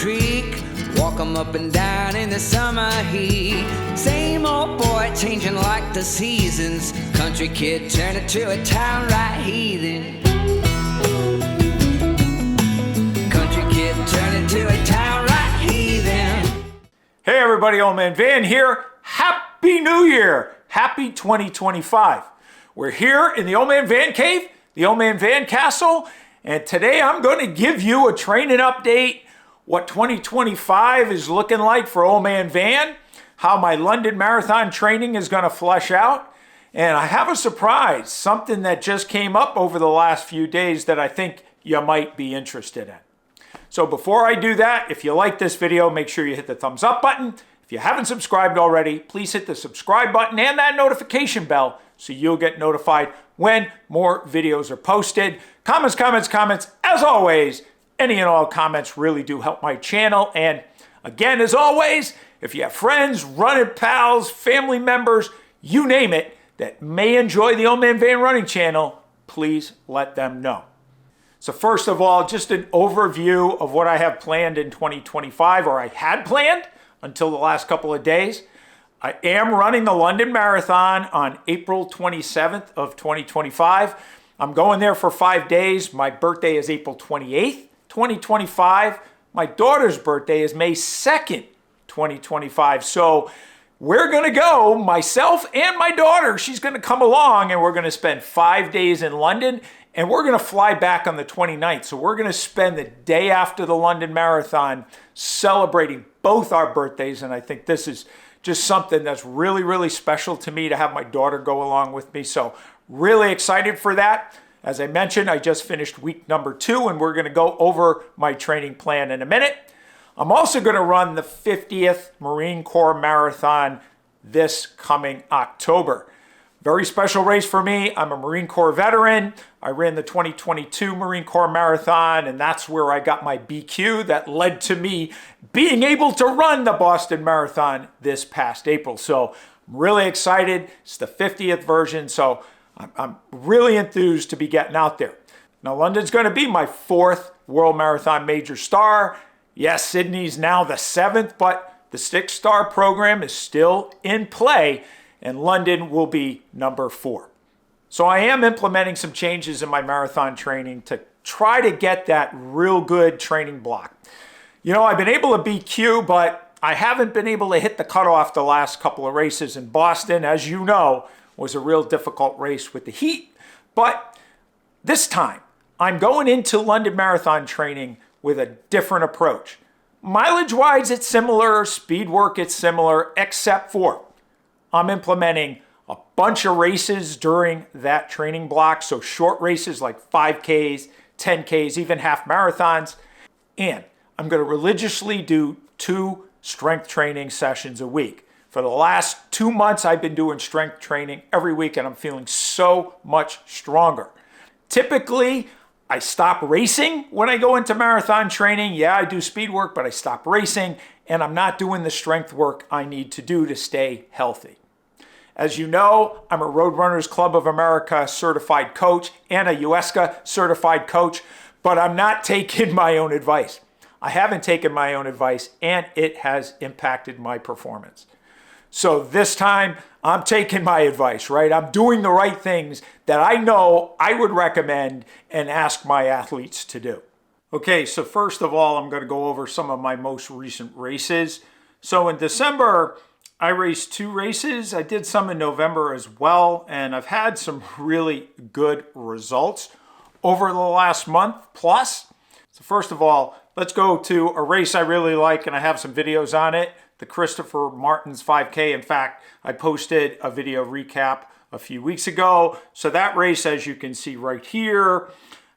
creek. Walk 'em up and down in the summer heat. Same old boy changing like the seasons. Country kid turn into a town right heathen. Country kid turn into a town right heathen. Hey everybody, Old Man Van here. Happy New Year! Happy 2025. We're here in the Old Man Van Cave, the Old Man Van Castle, and today I'm going to give you a training update, what 2025 is looking like for Old Man Van, how my London Marathon training is going to flesh out, and I have a surprise, something that just came up over the last few days that I think you might be interested in. So before I do that, if you like this video, make sure you hit the thumbs up button. If you haven't subscribed already, please hit the subscribe button and that notification bell so you'll get notified when more videos are posted. Comments, comments, comments. As always, any and all comments really do help my channel. And again, as always, if you have friends, running pals, family members, you name it, that may enjoy the Old Man Van Running channel, please let them know. So first of all, just an overview of what I have planned in 2025, or I had planned until the last couple of days. I am running the London Marathon on April 27th of 2025. I'm going there for 5 days. My birthday is April 28th, 2025. My daughter's birthday is May 2nd, 2025. So we're going to go, myself and my daughter, she's going to come along, and we're going to spend 5 days in London, and we're going to fly back on the 29th. So we're going to spend the day after the London Marathon celebrating both our birthdays, and I think this is just something that's really, really special to me to have my daughter go along with me. So really excited for that. As I mentioned, I just finished week number 2, and we're going to go over my training plan in a minute. I'm also going to run the 50th Marine Corps Marathon this coming October. Very special race for me. I'm a Marine Corps veteran. I ran the 2022 Marine Corps Marathon, and that's where I got my BQ that led to me being able to run the Boston Marathon this past April. So I'm really excited. It's the 50th version, so I'm really enthused to be getting out there. Now, London's going to be my 4th World Marathon Major Star. Yes, Sydney's now the 7th, but the 6-star program is still in play, and London will be number 4. So I am implementing some changes in my marathon training to try to get that real good training block. You know, I've been able to BQ, but I haven't been able to hit the cutoff the last couple of races. In Boston, as you know, was a real difficult race with the heat. But this time, I'm going into London Marathon training with a different approach. Mileage-wise, it's similar. Speed work, it's similar, except for I'm implementing a bunch of races during that training block. So short races like 5Ks, 10Ks, even half marathons. And I'm going to religiously do 2 strength training sessions a week. For the last 2 months, I've been doing strength training every week, and I'm feeling so much stronger. Typically, I stop racing when I go into marathon training. Yeah, I do speed work, but I stop racing, and I'm not doing the strength work I need to do to stay healthy. As you know, I'm a Roadrunners Club of America certified coach and a USCA certified coach, but I'm not taking my own advice. I haven't taken my own advice, and it has impacted my performance. So this time, I'm taking my advice, right? I'm doing the right things that I know I would recommend and ask my athletes to do. Okay, so first of all, I'm going to go over some of my most recent races. So in December, I raced 2 races. I did some in November as well, and I've had some really good results over the last month plus. So first of all, let's go to a race I really like, and I have some videos on it, the Christopher Martin's 5K. In fact, I posted a video recap a few weeks ago. So that race, as you can see right here,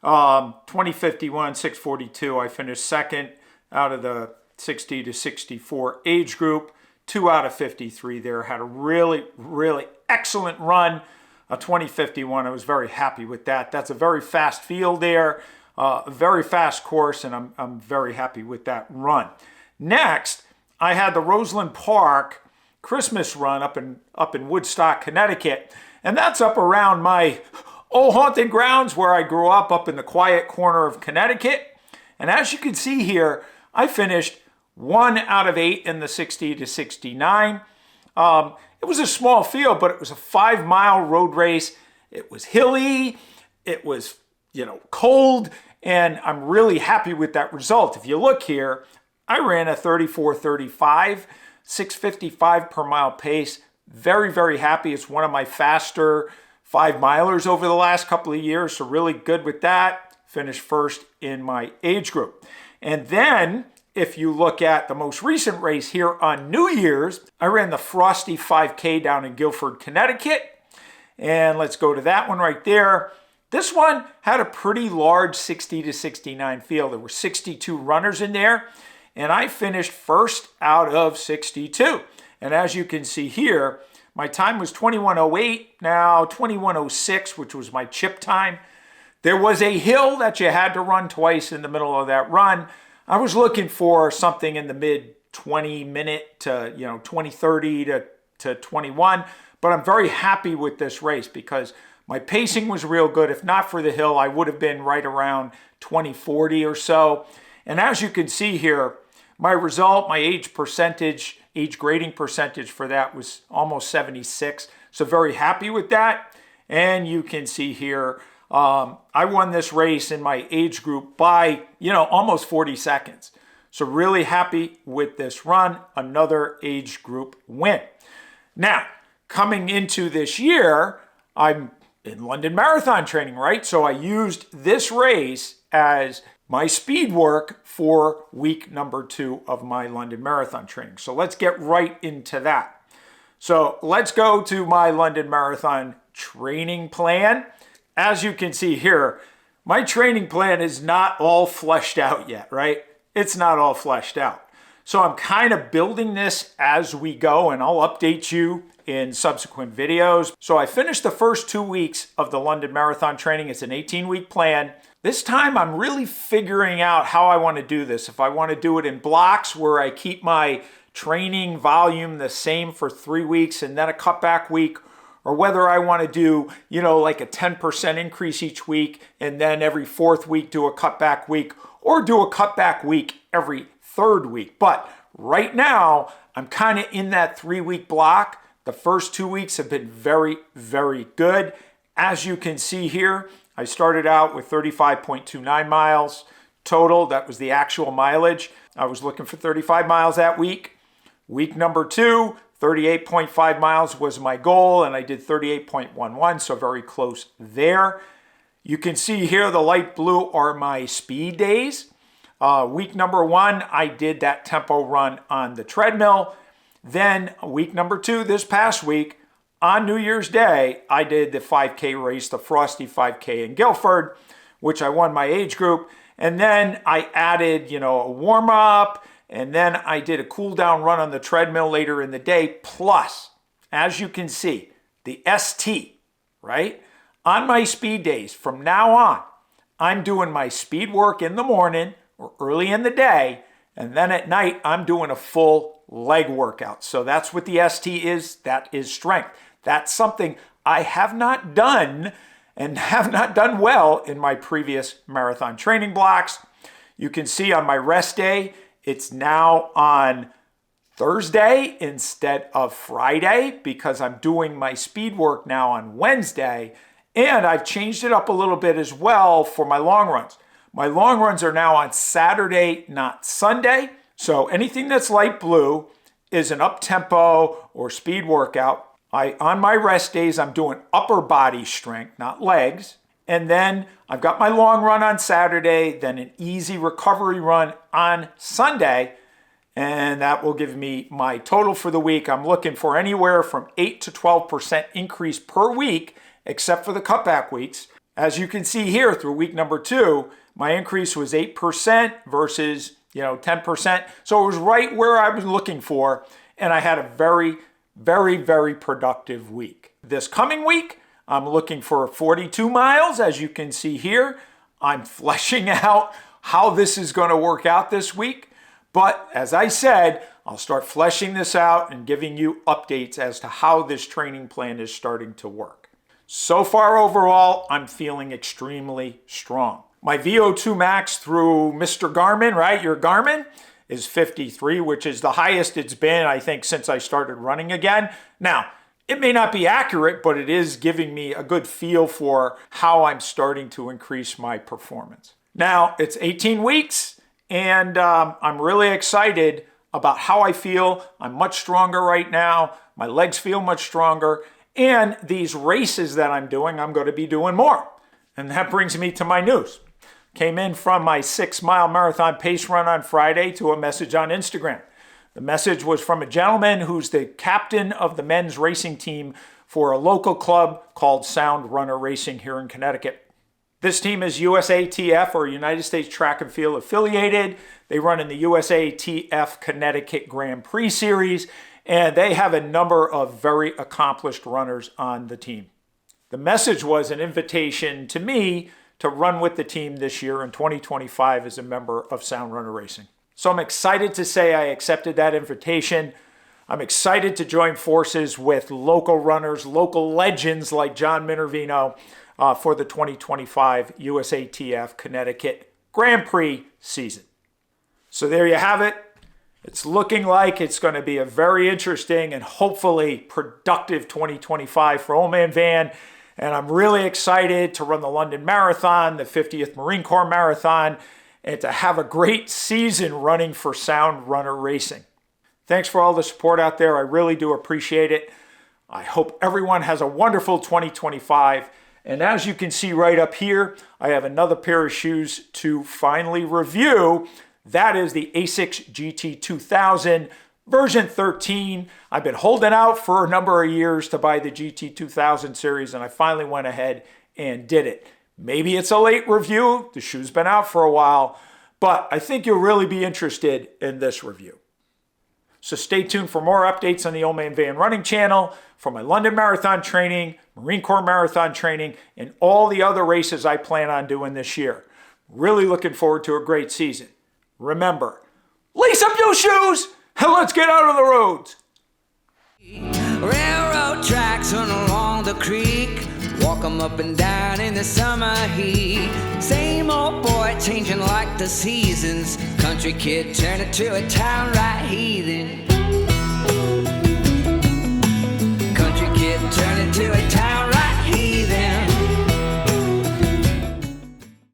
2051, 642, I finished 2nd out of the 60 to 64 age group. 2 out of 53 there. Had a really, really excellent run. A 2051, I was very happy with that. That's a very fast field there, a very fast course, and I'm very happy with that run. Next, I had the Roseland Park Christmas run up in Woodstock, Connecticut, and that's up around my old haunted grounds where I grew up in the quiet corner of Connecticut. And as you can see here, I finished 1 out of 8 in the 60 to 69. It was a small field, but it was a 5-mile road race. It was hilly. It was, cold, and I'm really happy with that result. If you look here, I ran a 34:35, 6:55 per mile pace. Very, very happy. It's one of my faster 5-milers over the last couple of years, so really good with that. Finished first in my age group. And then, if you look at the most recent race here on New Year's, I ran the Frosty 5K down in Guilford, Connecticut. And let's go to that one right there. This one had a pretty large 60 to 69 field. There were 62 runners in there, and I finished first out of 62. And as you can see here, my time was 21:08, now 21:06, which was my chip time. There was a hill that you had to run twice in the middle of that run. I was looking for something in the mid 20-minute to 20:30 to 21, but I'm very happy with this race because my pacing was real good. If not for the hill, I would have been right around 20:40 or so. And as you can see here, my result, my age grading percentage for that was almost 76. So very happy with that. And you can see here, I won this race in my age group by, almost 40 seconds. So really happy with this run, another age group win. Now, coming into this year, I'm in London Marathon training, right? So I used this race as my speed work for week number 2 of my London Marathon training. So let's get right into that. So let's go to my London Marathon training plan. As you can see here, my training plan is not all fleshed out yet, right? It's not all fleshed out. So I'm kind of building this as we go, and I'll update you in subsequent videos. So I finished the first 2 weeks of the London Marathon training. It's an 18-week plan. This time I'm really figuring out how I want to do this. If I want to do it in blocks where I keep my training volume the same for 3 weeks and then a cutback week, or whether I want to do, like a 10% increase each week and then every 4th week do a cutback week, or do a cutback week every 3rd week. But right now, I'm kind of in that 3-week block. The first 2 weeks have been very, very good. As you can see here, I started out with 35.29 miles total. That was the actual mileage. I was looking for 35 miles that week. Week number 2, 38.5 miles was my goal, and I did 38.11, so very close there. You can see here the light blue are my speed days. Week number 1, I did that tempo run on the treadmill. Then week number 2, this past week, on New Year's Day, I did the 5K race, the Frosty 5K in Guilford, which I won my age group. And then I added, a warm-up, and then I did a cool-down run on the treadmill later in the day. Plus, as you can see, the ST, right? On my speed days, from now on, I'm doing my speed work in the morning or early in the day, and then at night, I'm doing a full leg workout. So that's what the ST is. That is strength. That's something I have not done and have not done well in my previous marathon training blocks. You can see on my rest day, it's now on Thursday instead of Friday because I'm doing my speed work now on Wednesday. And I've changed it up a little bit as well for my long runs. My long runs are now on Saturday, not Sunday. So anything that's light blue is an up-tempo or speed workout. On my rest days, I'm doing upper body strength, not legs. And then I've got my long run on Saturday, then an easy recovery run on Sunday. And that will give me my total for the week. I'm looking for anywhere from 8 to 12% increase per week, except for the cutback weeks. As you can see here through week number 2, my increase was 8% versus 10%. So it was right where I was looking for. And I had a very, very, very productive week. This coming week, I'm looking for 42 miles, as you can see here. I'm fleshing out how this is going to work out this week. But as I said, I'll start fleshing this out and giving you updates as to how this training plan is starting to work. So far overall, I'm feeling extremely strong. My VO2 max through Mr. Garmin, right? Your Garmin is 53, which is the highest it's been, I think, since I started running again. Now, it may not be accurate, but it is giving me a good feel for how I'm starting to increase my performance. Now, it's 18 weeks, and I'm really excited about how I feel. I'm much stronger right now. My legs feel much stronger. And these races that I'm doing, I'm going to be doing more. And that brings me to my news. Came in from my 6-mile marathon pace run on Friday to a message on Instagram. The message was from a gentleman who's the captain of the men's racing team for a local club called SoundRunner Racing here in Connecticut. This team is USATF, or United States Track and Field affiliated. They run in the USATF Connecticut Grand Prix Series, and they have a number of very accomplished runners on the team. The message was an invitation to me to run with the team this year in 2025 as a member of SoundRunner Racing. So I'm excited to say I accepted that invitation. I'm excited to join forces with local runners, local legends like John Minervino for the 2025 USATF Connecticut Grand Prix season. So there you have it. It's looking like it's going to be a very interesting and hopefully productive 2025 for Old Man Van. And I'm really excited to run the London Marathon, the 50th Marine Corps Marathon, and to have a great season running for SoundRunner Racing. Thanks for all the support out there. I really do appreciate it. I hope everyone has a wonderful 2025. And as you can see right up here, I have another pair of shoes to finally review. That is the ASICS GT 2000 version 13. I've been holding out for a number of years to buy the GT 2000 series, and I finally went ahead and did it. Maybe it's a late review. The shoe's been out for a while, but I think you'll really be interested in this review. So stay tuned for more updates on the Old Man Van Running channel for my London Marathon training, Marine Corps Marathon training, and all the other races I plan on doing this year. Really looking forward to a great season. Remember, lace up your shoes and let's get out on the roads. Railroad tracks run along the creek, walk 'em up and down in the summer heat. Same old boy changing like the seasons, country kid turning to a town right heathen.